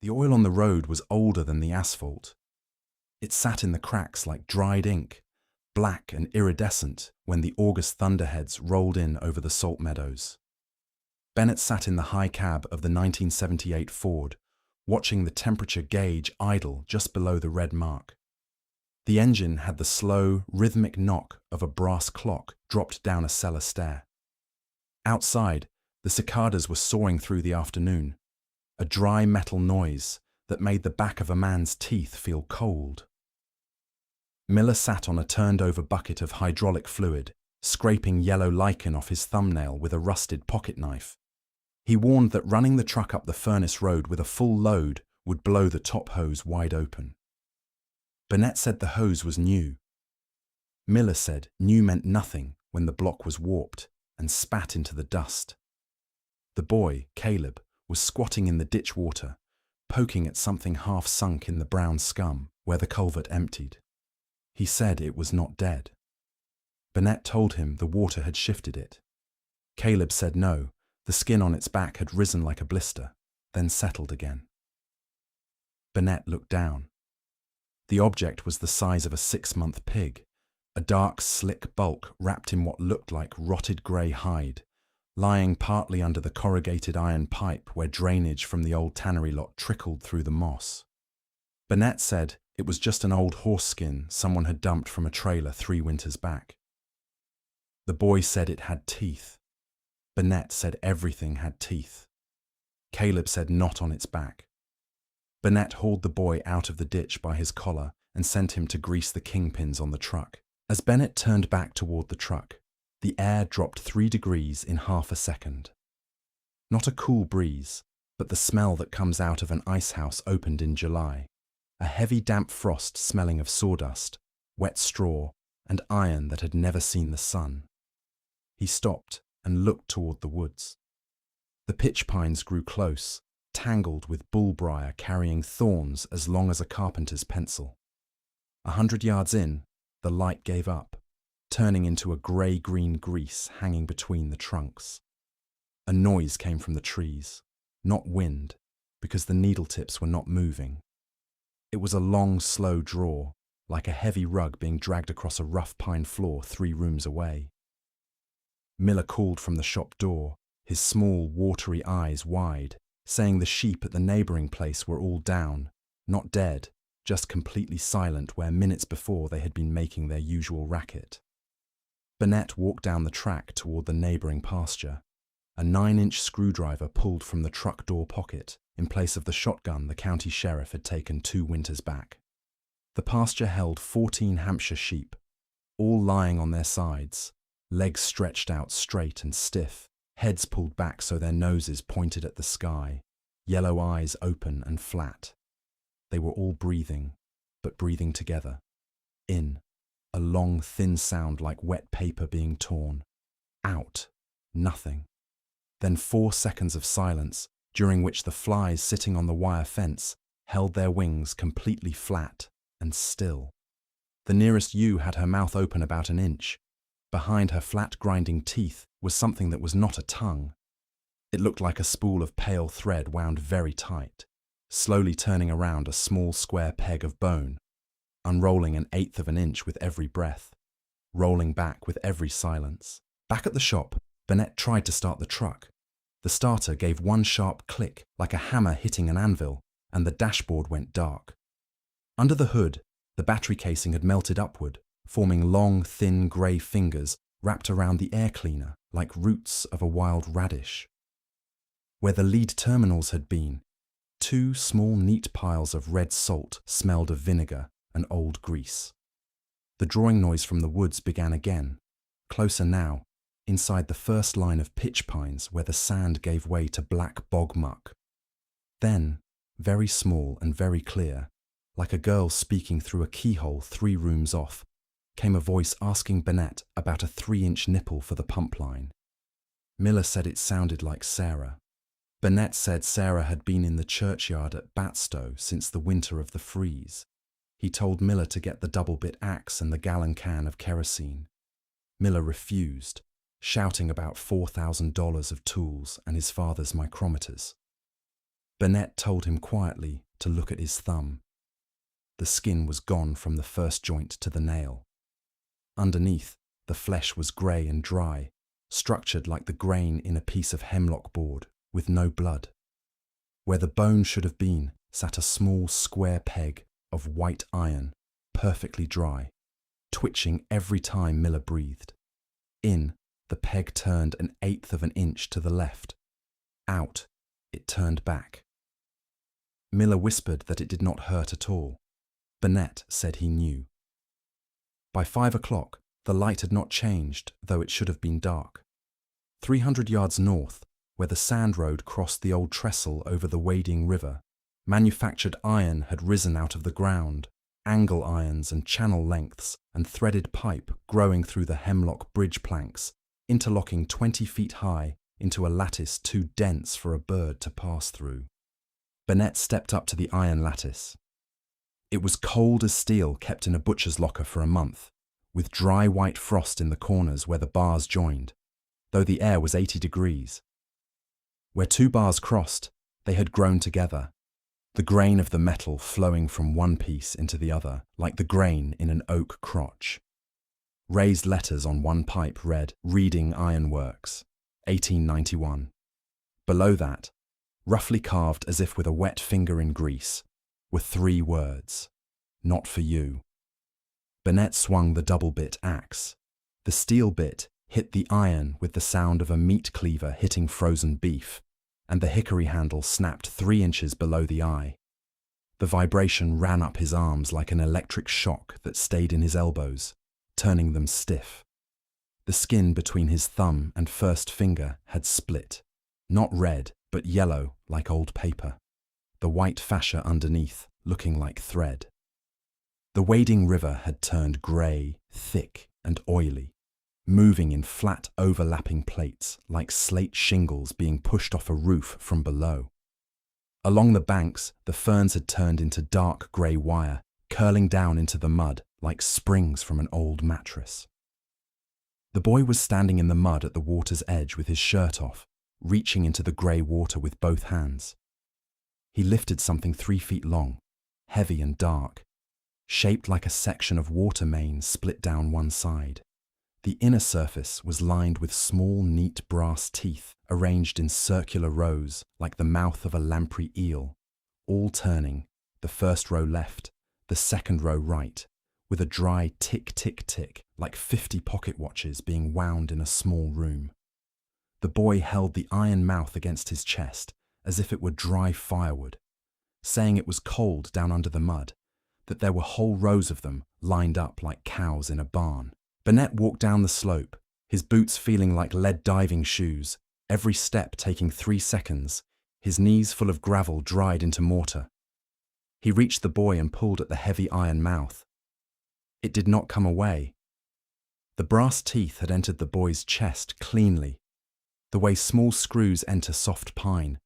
The oil on the road was older than the asphalt. It sat in the cracks like dried ink, black and iridescent when the August thunderheads rolled in over the salt meadows. Bennett sat in the high cab of the 1978 Ford, watching the temperature gauge idle just below the red mark. The engine had the slow, rhythmic knock of a brass clock dropped down a cellar stair. Outside, the cicadas were soaring through the afternoon, a dry metal noise that made the back of a man's teeth feel cold. Miller sat on a turned-over bucket of hydraulic fluid, scraping yellow lichen off his thumbnail with a rusted pocket knife. He warned that running the truck up the furnace road with a full load would blow the top hose wide open. Burnett said the hose was new. Miller said new meant nothing when the block was warped and spat into the dust. The boy, Caleb, was squatting in the ditch water, poking at something half sunk in the brown scum where the culvert emptied. He said it was not dead. Burnett told him the water had shifted it. Caleb said no, the skin on its back had risen like a blister, then settled again. Burnett looked down. The object was the size of a 6-month pig, a dark, slick bulk wrapped in what looked like rotted grey hide, lying partly under the corrugated iron pipe where drainage from the old tannery lot trickled through the moss. Burnett said it was just an old horse skin someone had dumped from a trailer 3 winters back. The boy said it had teeth. Burnett said everything had teeth. Caleb said not on its back. Burnett hauled the boy out of the ditch by his collar and sent him to grease the kingpins on the truck. As Bennett turned back toward the truck, the air dropped 3 degrees in half a second. Not a cool breeze, but the smell that comes out of an ice house opened in July. A heavy damp frost smelling of sawdust, wet straw, and iron that had never seen the sun. He stopped and looked toward the woods. The pitch pines grew close, tangled with bullbriar carrying thorns as long as a carpenter's pencil. 100 yards in, the light gave up, turning into a grey-green grease hanging between the trunks. A noise came from the trees, not wind, because the needle tips were not moving. It was a long, slow draw, like a heavy rug being dragged across a rough pine floor 3 rooms away. Miller called from the shop door, his small, watery eyes wide, saying the sheep at the neighbouring place were all down, not dead, just completely silent where minutes before they had been making their usual racket. Burnett walked down the track toward the neighbouring pasture. A 9-inch screwdriver pulled from the truck door pocket in place of the shotgun the county sheriff had taken 2 winters back. The pasture held 14 Hampshire sheep, all lying on their sides, legs stretched out straight and stiff, heads pulled back so their noses pointed at the sky, yellow eyes open and flat. They were all breathing, but breathing together. In, a long, thin sound like wet paper being torn. Out, nothing. Then 4 seconds of silence, during which the flies sitting on the wire fence held their wings completely flat and still. The nearest ewe had her mouth open about 1 inch. Behind her flat grinding teeth was something that was not a tongue. It looked like a spool of pale thread wound very tight, slowly turning around a small square peg of bone, unrolling 1/8 of an inch with every breath, rolling back with every silence. Back at the shop, Burnett tried to start the truck. The starter gave 1 sharp click, like a hammer hitting an anvil, and the dashboard went dark. Under the hood, the battery casing had melted upward, forming long, thin grey fingers wrapped around the air cleaner like roots of a wild radish. Where the lead terminals had been, 2 small neat piles of red salt smelled of vinegar and old grease. The drawing noise from the woods began again, closer now, inside the first line of pitch pines where the sand gave way to black bog muck. Then, very small and very clear, like a girl speaking through a keyhole 3 rooms off, came a voice asking Burnett about a 3-inch nipple for the pump line. Miller said it sounded like Sarah. Burnett said Sarah had been in the churchyard at Batstow since the winter of the freeze. He told Miller to get the double-bit axe and the gallon can of kerosene. Miller refused, shouting about $4,000 of tools and his father's micrometers. Burnett told him quietly to look at his thumb. The skin was gone from the first joint to the nail. Underneath, the flesh was grey and dry, structured like the grain in a piece of hemlock board, with no blood. Where the bone should have been sat a small square peg of white iron, perfectly dry, twitching every time Miller breathed. In, the peg turned 1/8 of an inch to the left. Out, it turned back. Miller whispered that it did not hurt at all. Burnett said he knew. By 5 o'clock, the light had not changed, though it should have been dark. 300 yards north, where the sand road crossed the old trestle over the wading river, manufactured iron had risen out of the ground, angle irons and channel lengths and threaded pipe growing through the hemlock bridge planks, interlocking 20 feet high into a lattice too dense for a bird to pass through. Burnett stepped up to the iron lattice. It was cold as steel kept in a butcher's locker for a month, with dry white frost in the corners where the bars joined, though the air was 80 degrees. Where 2 bars crossed, they had grown together, the grain of the metal flowing from one piece into the other like the grain in an oak crotch. Raised letters on one pipe read, "Reading Iron Works, 1891. Below that, roughly carved as if with a wet finger in grease, were 3 words, "Not for you." Burnett swung the double-bit axe. The steel bit hit the iron with the sound of a meat cleaver hitting frozen beef, and the hickory handle snapped 3 inches below the eye. The vibration ran up his arms like an electric shock that stayed in his elbows, turning them stiff. The skin between his thumb and first finger had split, not red, but yellow like old paper, the white fascia underneath looking like thread. The wading river had turned grey, thick and oily, moving in flat overlapping plates like slate shingles being pushed off a roof from below. Along the banks, the ferns had turned into dark grey wire, curling down into the mud like springs from an old mattress. The boy was standing in the mud at the water's edge with his shirt off, reaching into the grey water with both hands. He lifted something 3 feet long, heavy and dark, shaped like a section of water main split down one side. The inner surface was lined with small, neat brass teeth arranged in circular rows like the mouth of a lamprey eel, all turning, the first row left, the second row right, with a dry tick-tick-tick like 50 pocket watches being wound in a small room. The boy held the iron mouth against his chest as if it were dry firewood, saying it was cold down under the mud, that there were whole rows of them lined up like cows in a barn. Burnett walked down the slope, his boots feeling like lead diving shoes, every step taking 3 seconds, his knees full of gravel dried into mortar. He reached the boy and pulled at the heavy iron mouth. It did not come away. The brass teeth had entered the boy's chest cleanly, the way small screws enter soft pine,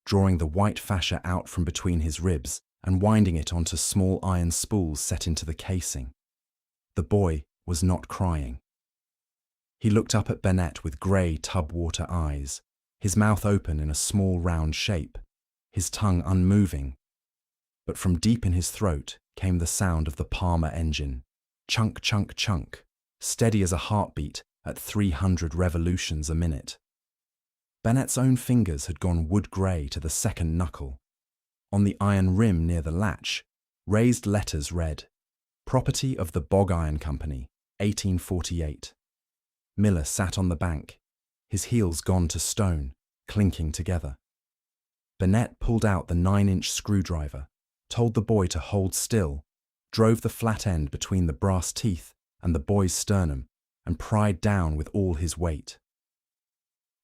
drawing the white fascia out from between his ribs and winding it onto small iron spools set into the casing. The boy was not crying. He looked up at Burnett with grey tub-water eyes, his mouth open in a small round shape, his tongue unmoving. But from deep in his throat came the sound of the Palmer engine, chunk, chunk, chunk, steady as a heartbeat at 300 revolutions a minute. Burnett's own fingers had gone wood-grey to the second knuckle. On the iron rim near the latch, raised letters read, "Property of the Bog Iron Company, 1848. Miller sat on the bank, his heels gone to stone, clinking together. Burnett pulled out the 9-inch screwdriver, told the boy to hold still, drove the flat end between the brass teeth and the boy's sternum, and pried down with all his weight.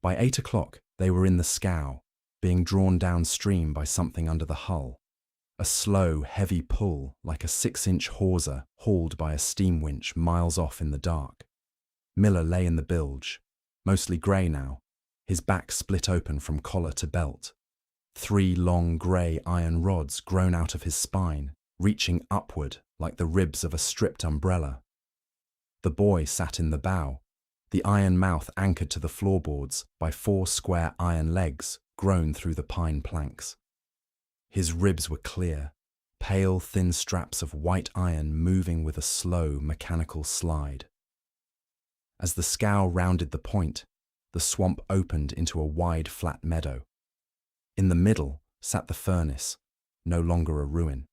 By 8 o'clock, they were in the scow, being drawn downstream by something under the hull. A slow, heavy pull like a 6-inch hawser hauled by a steam winch miles off in the dark. Miller lay in the bilge, mostly grey now, his back split open from collar to belt. 3 long grey iron rods grown out of his spine, reaching upward like the ribs of a stripped umbrella. The boy sat in the bow, the iron mouth anchored to the floorboards by 4 square iron legs grown through the pine planks. His ribs were clear, pale, thin straps of white iron moving with a slow, mechanical slide. As the scow rounded the point, the swamp opened into a wide, flat meadow. In the middle sat the furnace, no longer a ruin.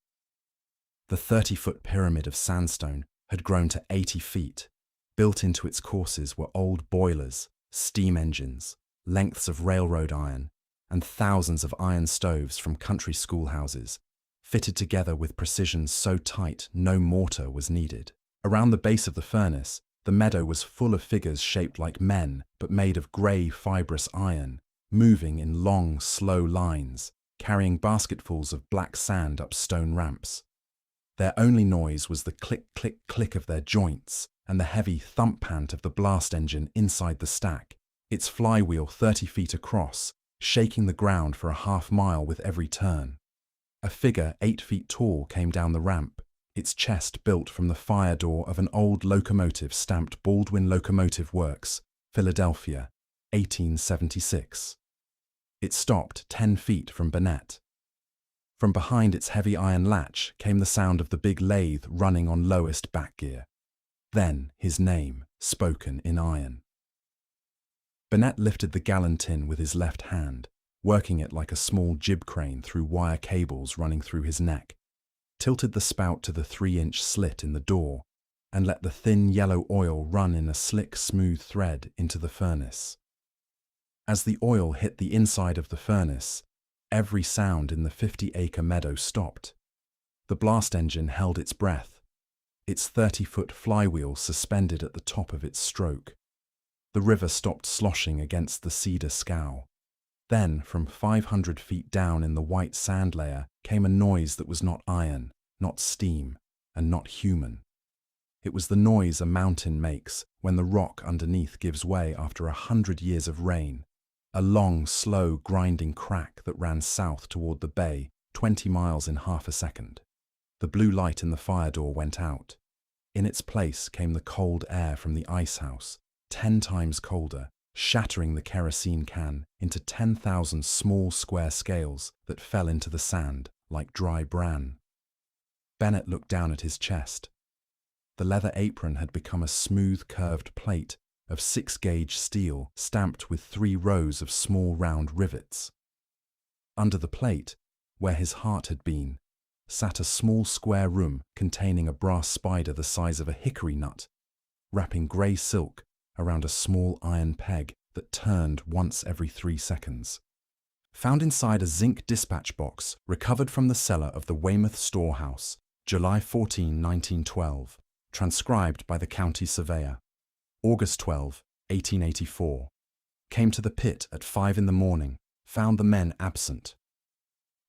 The 30-foot pyramid of sandstone had grown to 80 feet. Built into its courses were old boilers, steam engines, lengths of railroad iron, and thousands of iron stoves from country schoolhouses, fitted together with precision so tight no mortar was needed. Around the base of the furnace, the meadow was full of figures shaped like men, but made of grey, fibrous iron, moving in long, slow lines, carrying basketfuls of black sand up stone ramps. Their only noise was the click, click, click of their joints and the heavy thump pant of the blast engine inside the stack, its flywheel 30 feet across, shaking the ground for a half-mile with every turn. A figure 8 feet tall came down the ramp, its chest built from the fire door of an old locomotive stamped Baldwin Locomotive Works, Philadelphia, 1876. It stopped 10 feet from Bennett. From behind its heavy iron latch came the sound of the big lathe running on lowest back gear. Then his name, spoken in iron. Bennett lifted the gallon tin with his left hand, working it like a small jib crane through wire cables running through his neck, tilted the spout to the 3-inch slit in the door, and let the thin yellow oil run in a slick, smooth thread into the furnace. As the oil hit the inside of the furnace, every sound in the 50-acre meadow stopped. The blast engine held its breath, its 30-foot flywheel suspended at the top of its stroke. The river stopped sloshing against the cedar scow. Then, from 500 feet down in the white sand layer, came a noise that was not iron, not steam, and not human. It was the noise a mountain makes when the rock underneath gives way after 100 years of rain, a long, slow, grinding crack that ran south toward the bay, 20 miles in half a second. The blue light in the fire door went out. In its place came the cold air from the ice house, 10 times colder, shattering the kerosene can into 10,000 small square scales that fell into the sand like dry bran. Bennett looked down at his chest. The leather apron had become a smooth curved plate of 6-gauge steel stamped with 3 rows of small round rivets. Under the plate, where his heart had been, sat a small square room containing a brass spider the size of a hickory nut, wrapping grey silk around a small iron peg that turned once every 3 seconds. Found inside a zinc dispatch box recovered from the cellar of the Weymouth storehouse, July 14, 1912, transcribed by the county surveyor. August 12, 1884. Came to the pit at 5 in the morning, found the men absent.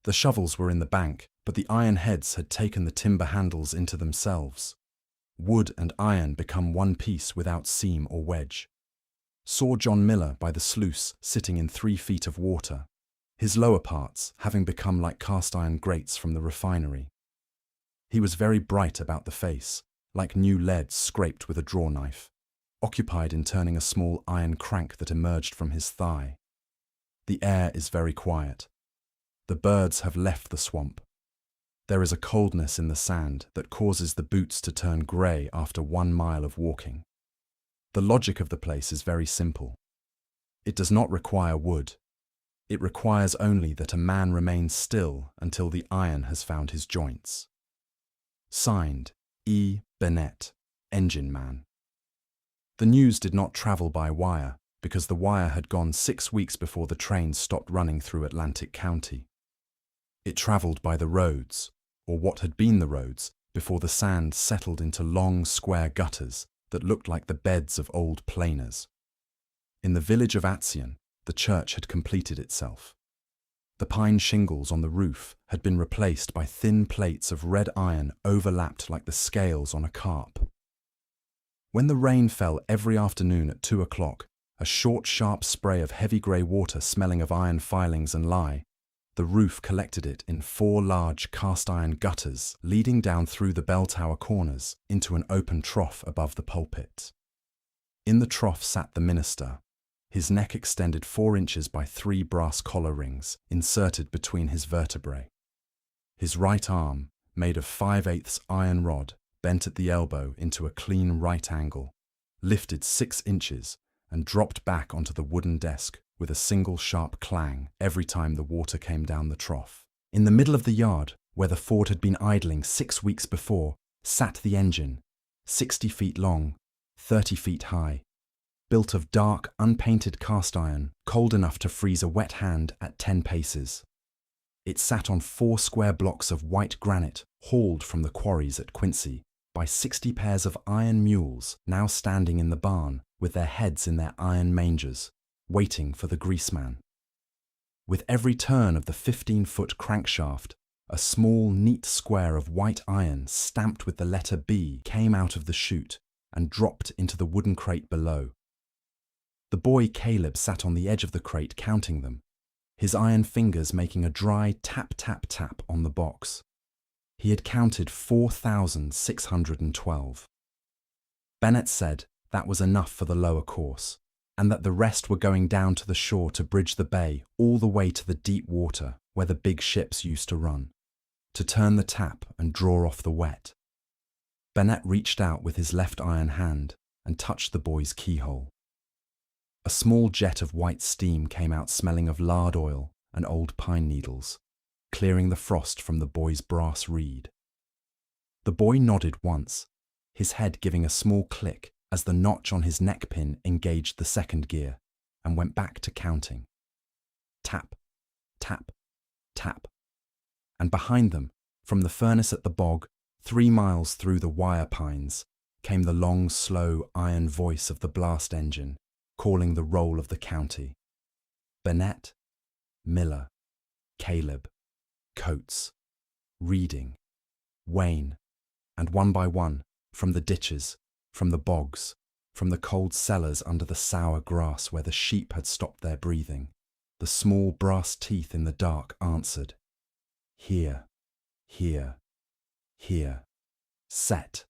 The shovels were in the bank, but the iron heads had taken the timber handles into themselves. Wood and iron become one piece without seam or wedge. Saw John Miller by the sluice sitting in 3 feet of water, his lower parts having become like cast iron grates from the refinery. He was very bright about the face, like new lead scraped with a draw knife, occupied in turning a small iron crank that emerged from his thigh. The air is very quiet. The birds have left the swamp. There is a coldness in the sand that causes the boots to turn grey after 1 mile of walking. The logic of the place is very simple. It does not require wood. It requires only that a man remains still until the iron has found his joints. Signed, E. Bennett, Engine Man. The news did not travel by wire because the wire had gone 6 weeks before the train stopped running through Atlantic County. It travelled by the roads, or what had been the roads, before the sand settled into long square gutters that looked like the beds of old planers. In the village of Atzion, the church had completed itself. The pine shingles on the roof had been replaced by thin plates of red iron overlapped like the scales on a carp. When the rain fell every afternoon at 2 o'clock, a short, sharp spray of heavy grey water smelling of iron filings and lye, the roof collected it in 4 large cast-iron gutters leading down through the bell tower corners into an open trough above the pulpit. In the trough sat the minister, his neck extended 4 inches by 3 brass collar rings inserted between his vertebrae. His right arm, made of 5/8 iron rod, bent at the elbow into a clean right angle, lifted 6 inches and dropped back onto the wooden desk with a single sharp clang every time the water came down the trough. In the middle of the yard, where the Ford had been idling 6 weeks before, sat the engine, 60 feet long, 30 feet high, built of dark, unpainted cast iron, cold enough to freeze a wet hand at 10 paces. It sat on 4 square blocks of white granite hauled from the quarries at Quincy by 60 pairs of iron mules now standing in the barn with their heads in their iron mangers, waiting for the greaseman. With every turn of the 15-foot crankshaft, a small, neat square of white iron stamped with the letter B came out of the chute and dropped into the wooden crate below. The boy Caleb sat on the edge of the crate counting them, his iron fingers making a dry tap-tap-tap on the box. He had counted 4,612. Bennett said that was enough for the lower course, and that the rest were going down to the shore to bridge the bay all the way to the deep water where the big ships used to run, to turn the tap and draw off the wet. Bennett reached out with his left iron hand and touched the boy's keyhole. A small jet of white steam came out smelling of lard oil and old pine needles, clearing the frost from the boy's brass reed. The boy nodded once, his head giving a small click as the notch on his neck pin engaged the second gear, and went back to counting. Tap, tap, tap. And behind them, from the furnace at the bog, 3 miles through the wire pines, came the long, slow iron voice of the blast engine, calling the roll of the county. Bennett, Miller, Caleb, Coates, Reading, Wayne, and one by one, from the ditches, from the bogs, from the cold cellars under the sour grass where the sheep had stopped their breathing, the small brass teeth in the dark answered. Here, here, here. Set.